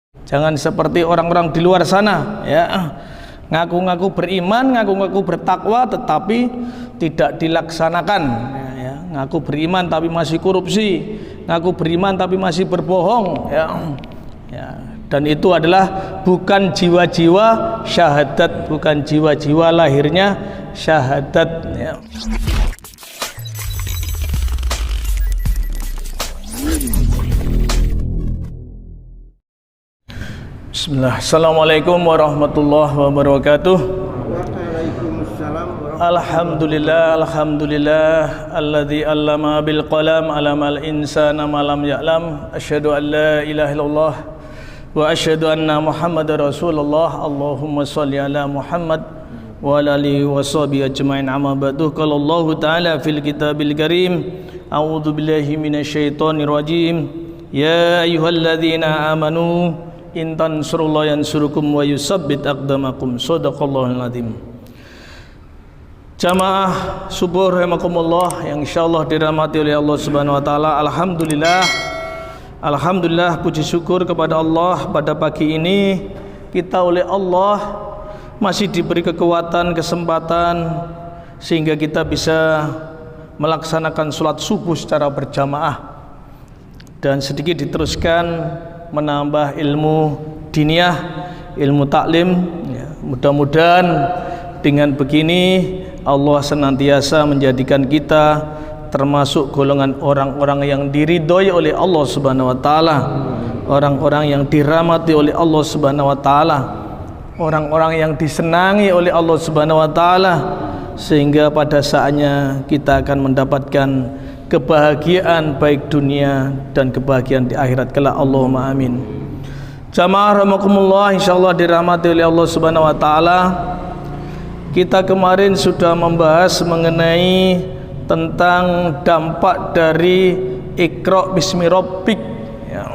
Jangan seperti orang-orang di luar sana, ya, ngaku-ngaku beriman, ngaku-ngaku bertakwa, tetapi tidak dilaksanakan. Ya, ngaku beriman tapi masih korupsi, ngaku beriman tapi masih berbohong. Ya, ya. Dan itu adalah bukan jiwa-jiwa syahadat, bukan jiwa-jiwa lahirnya syahadat. Ya. Bismillah. Assalamualaikum warahmatullahi wabarakatuh. Alhamdulillah, alhamdulillah alladzi allama bil qalam alamal insana ma lam ya'lam. Asyhadu an la ilaha illallah wa asyhadu anna Muhammadar Rasulullah. Allahumma shalli ala Muhammad wa ala alihi wa sahbihi ajmain. Amma ba'du. Qala Allah Ta'ala fil kitabil karim. A'udzu billahi minasyaitonir rajim. Ya ayyuhalladzina amanu in tansurullaha yansurukum wa yusabbit aqdamakum. Shadaqallahul azim. Jamaah subuh rahimakumullah yang insyaallah dirahmati oleh Allah Subhanahu wa taala. Alhamdulillah. Alhamdulillah, puji syukur kepada Allah, pada pagi ini kita oleh Allah masih diberi kekuatan, kesempatan sehingga kita bisa melaksanakan sholat subuh secara berjamaah dan sedikit diteruskan menambah ilmu diniyah, ilmu taklim. Ya, mudah-mudahan dengan begini Allah senantiasa menjadikan kita termasuk golongan orang-orang yang diridhoi oleh Allah Subhanahu wa taala, orang-orang yang dirahmati oleh Allah Subhanahu wa taala, orang-orang yang disenangi oleh Allah Subhanahu wa taala, sehingga pada saatnya kita akan mendapatkan kebahagiaan baik dunia dan kebahagiaan di akhirat kelak. Allahumma amin. Jamaah rahimakumullah, insyaallah dirahmati oleh Allah Subhanahu wa taala. Kita kemarin sudah membahas mengenai tentang dampak dari Iqra bismi rabbik, ya,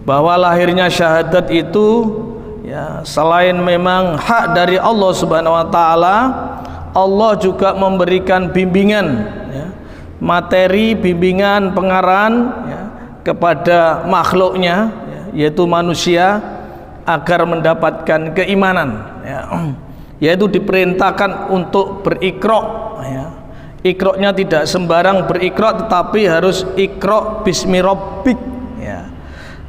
bahwa lahirnya syahadat itu, ya, selain memang hak dari Allah Subhanahu wa taala, Allah juga memberikan bimbingan, ya, materi bimbingan pengarahan, ya, kepada makhluknya, ya, yaitu manusia agar mendapatkan keimanan, ya, yaitu diperintahkan untuk berikra, ya. Iqra-nya tidak sembarang berikra, tetapi harus Iqra bismi rabbik, ya.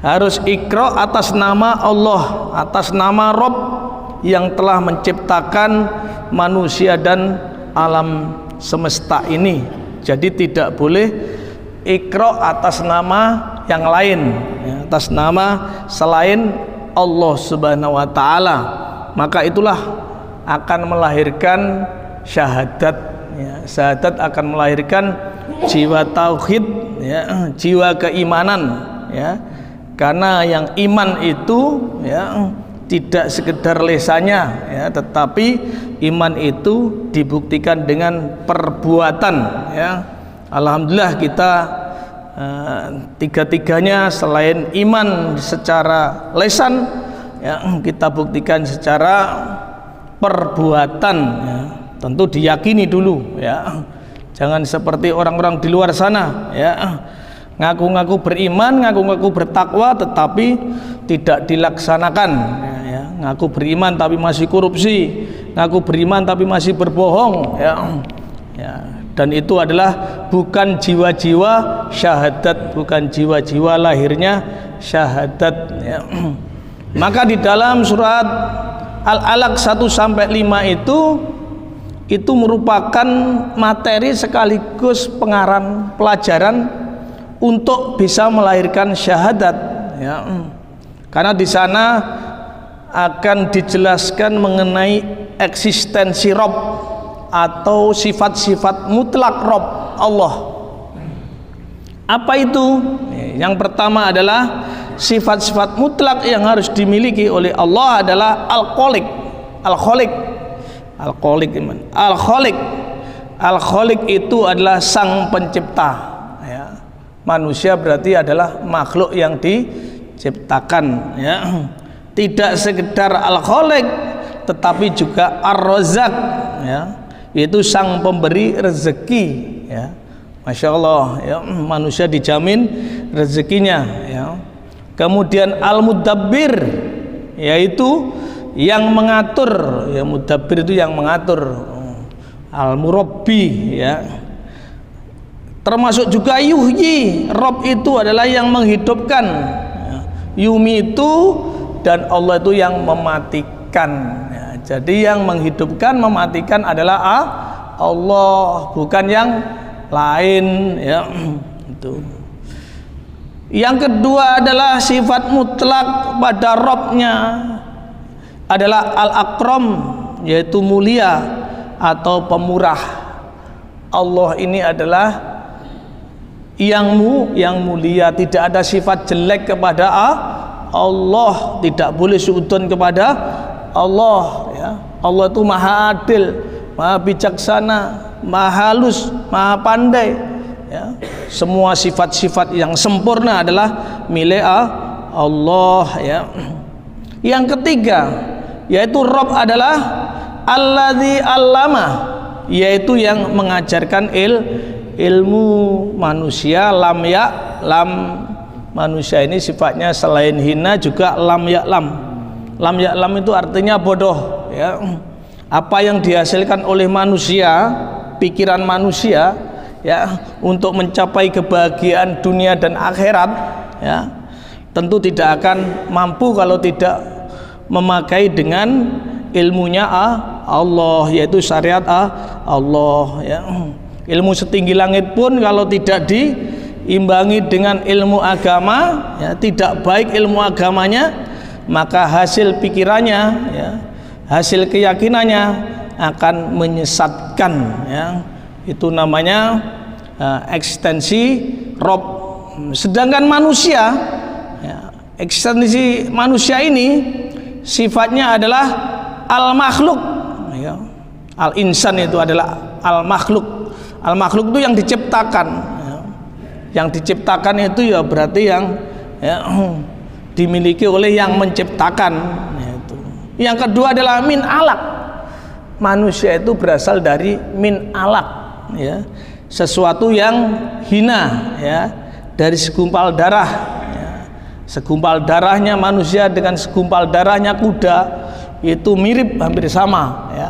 Harus Iqra atas nama Allah, atas nama Rabb yang telah menciptakan manusia dan alam semesta ini. Jadi tidak boleh Iqra atas nama yang lain, ya, atas nama selain Allah Subhanahu wa taala. Maka itulah akan melahirkan syahadat. Ya, syahadat akan melahirkan jiwa tauhid, ya, jiwa keimanan, ya. Karena yang iman itu, ya, tidak sekedar lesannya, ya, tetapi iman itu dibuktikan dengan perbuatan, ya. Alhamdulillah kita tiga-tiganya selain iman secara lesan, ya, kita buktikan secara perbuatan, ya. Tentu diyakini dulu, ya. Jangan seperti orang-orang di luar sana, ya, ngaku-ngaku beriman, ngaku-ngaku bertakwa, tetapi tidak dilaksanakan, ya. Ngaku beriman tapi masih korupsi, ngaku beriman tapi masih berbohong, ya. Ya. Dan itu adalah bukan jiwa-jiwa syahadat, bukan jiwa-jiwa lahirnya syahadat, ya. Maka di dalam surat Al-Alaq 1-5 itu merupakan materi sekaligus pengarahan pelajaran untuk bisa melahirkan syahadat, ya. Karena di sana akan dijelaskan mengenai eksistensi Rabb atau sifat-sifat mutlak Rabb Allah. Apa itu? Yang pertama adalah sifat-sifat mutlak yang harus dimiliki oleh Allah adalah Al-Khaliq. Al-Khaliq, Al-Khaliq, Al-Khaliq, Al-Khaliq itu adalah sang pencipta, ya. Manusia berarti adalah makhluk yang diciptakan, ya. Tidak sekedar Al-Khaliq, tetapi juga Ar-Razzaq, ya, yaitu sang pemberi rezeki, ya. Masya Allah, ya, manusia dijamin rezekinya, ya. Kemudian al-mudabbir, yaitu yang mengatur, ya mudabbir itu yang mengatur. Al-murabbi, ya. Termasuk juga yuhyi, Rob itu adalah yang menghidupkan, yumi itu, dan Allah itu yang mematikan, ya. Jadi yang menghidupkan, mematikan adalah Allah, bukan yang lain, ya. Itu. Yang kedua adalah sifat mutlak pada Robnya adalah al-akram, yaitu mulia atau pemurah. Allah ini adalah yang mulia, tidak ada sifat jelek kepada Allah, tidak boleh suudzon kepada Allah, ya. Allah itu maha adil, maha bijaksana, maha halus, maha pandai, ya. Semua sifat-sifat yang sempurna adalah milik Allah, ya. Yang ketiga, yaitu Rabb adalah alladzi allama, yaitu yang mengajarkan ilmu manusia. Lam manusia ini sifatnya selain hina juga lam ya'lam itu artinya bodoh, ya. Apa yang dihasilkan oleh manusia, pikiran manusia, ya, untuk mencapai kebahagiaan dunia dan akhirat, ya, tentu tidak akan mampu kalau tidak memakai dengan ilmunya Allah, yaitu syariat Allah, ya. Ilmu setinggi langit pun kalau tidak diimbangi dengan ilmu agama, ya, tidak baik ilmu agamanya, maka hasil pikirannya, ya, hasil keyakinannya akan menyesatkan, ya. Itu namanya ekstensi Rob. Sedangkan manusia, ya, ekstensi manusia ini sifatnya adalah al-makhluk, ya. Al-insan itu adalah al-makhluk. Al-makhluk itu yang diciptakan, ya. Yang diciptakan itu ya berarti yang, ya, dimiliki oleh yang menciptakan, yaitu. Yang kedua adalah min alaq. Manusia itu berasal dari min alaq, ya, sesuatu yang hina, ya, dari segumpal darah, ya. Segumpal darahnya manusia dengan segumpal darahnya kuda itu mirip, hampir sama, ya.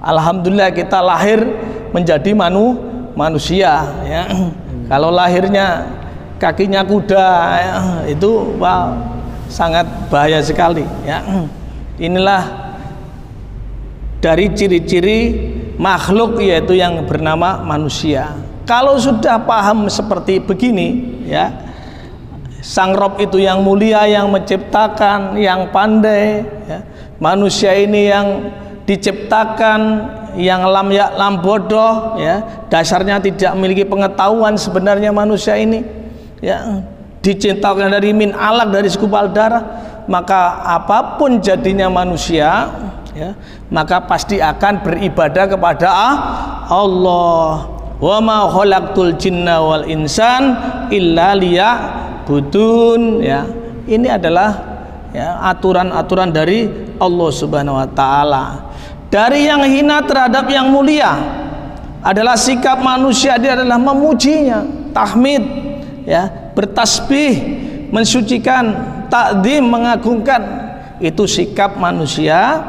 Alhamdulillah kita lahir menjadi manusia, ya. Kalau lahirnya kakinya kuda, ya, itu wow, sangat bahaya sekali, ya. Inilah dari ciri-ciri makhluk, yaitu yang bernama manusia. Kalau sudah paham seperti begini, ya, Sang Rob itu yang mulia, yang menciptakan, yang pandai, ya. Manusia ini yang diciptakan, yang lam bodoh, ya, dasarnya tidak memiliki pengetahuan sebenarnya manusia ini, ya, diciptakan dari min alaq, dari segumpal darah, maka apapun jadinya manusia, ya, maka pasti akan beribadah kepada Allah. Wa ma khalaqtul jinna wal insan illa liya'budun, ya. Ini adalah, ya, aturan-aturan dari Allah Subhanahu wa taala. Dari yang hina terhadap yang mulia adalah sikap manusia, dia adalah memujinya, tahmid, ya, bertasbih, mensucikan, takdim, mengagungkan. Itu sikap manusia.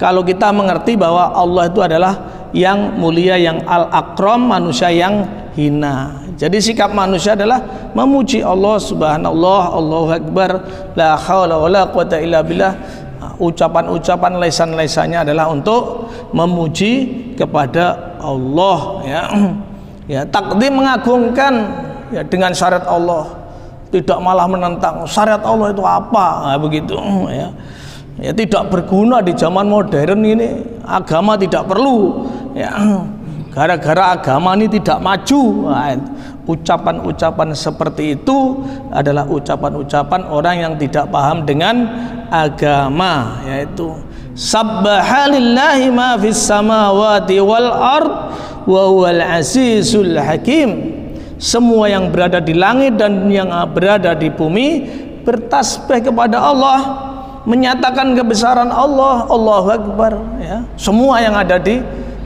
Kalau kita mengerti bahwa Allah itu adalah yang mulia, yang al-akram, manusia yang hina. Jadi sikap manusia adalah memuji Allah subhanallah, Allahu akbar, la haula wala quwata illa billah. Ucapan-ucapan lesan-lesannya adalah untuk memuji kepada Allah, ya. Ya, takdim, mengagungkan, ya, dengan syariat Allah, tidak malah menentang syariat Allah itu apa, nah, begitu, ya. Ya, tidak berguna di zaman modern ini, agama tidak perlu, ya, gara-gara agama ini tidak maju. Nah, ucapan-ucapan seperti itu adalah ucapan-ucapan orang yang tidak paham dengan agama, yaitu sabbahalillahi ma fis samawati wal ard wa huwal azizul hakim. Semua yang berada di langit dan yang berada di bumi bertasbih kepada Allah, menyatakan kebesaran Allah, Allahu akbar, ya. Semua yang ada di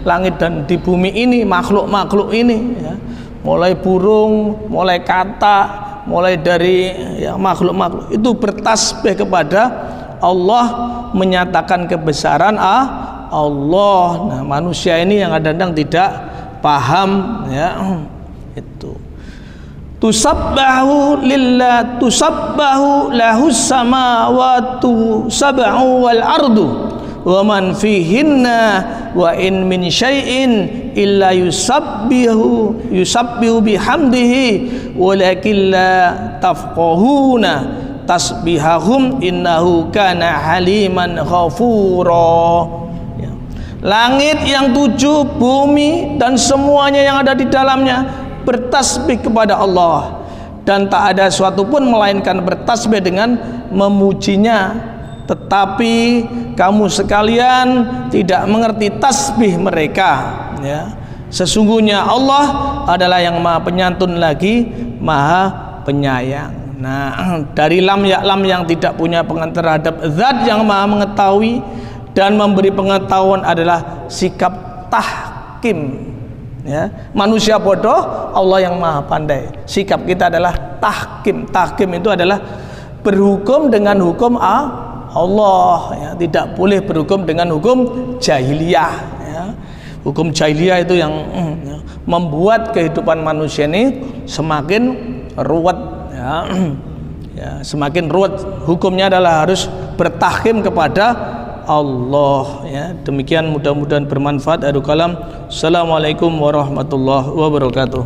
langit dan di bumi ini, makhluk-makhluk ini, ya, mulai burung, mulai kata, mulai dari ya, makhluk-makhluk itu bertasbih kepada Allah, menyatakan kebesaran Allah. Nah, manusia ini yang kadang-kadang tidak paham ya itu. Tusabbahu lillah, tusabbahu lahus samawati sab'u wal ardu wa man fihinna wa in min syai'in illa yusabbihu bihamdihi walakin la tafqahuna tasbihahum innahu kana haliman ghafura. Ya. Langit yang 7, bumi dan semuanya yang ada di dalamnya bertasbih kepada Allah, dan tak ada suatu pun melainkan bertasbih dengan memujinya, tetapi kamu sekalian tidak mengerti tasbih mereka ya. Sesungguhnya Allah adalah yang maha penyantun lagi maha penyayang. Nah, dari lam ya lam yang tidak punya pengertian terhadap zat yang maha mengetahui dan memberi pengetahuan adalah sikap tahkim ya. Manusia bodoh, Allah yang maha pandai. Sikap kita adalah tahkim. Tahkim itu adalah berhukum dengan hukum Allah ya. Tidak boleh berhukum dengan hukum jahiliyah ya. Hukum jahiliyah itu yang membuat kehidupan manusia ini semakin ruwet ya. Ya, semakin ruwet. Hukumnya adalah harus bertahkim kepada Allah ya. Demikian, mudah-mudahan bermanfaat. Akhirul kalam. Assalamualaikum warahmatullahi wabarakatuh.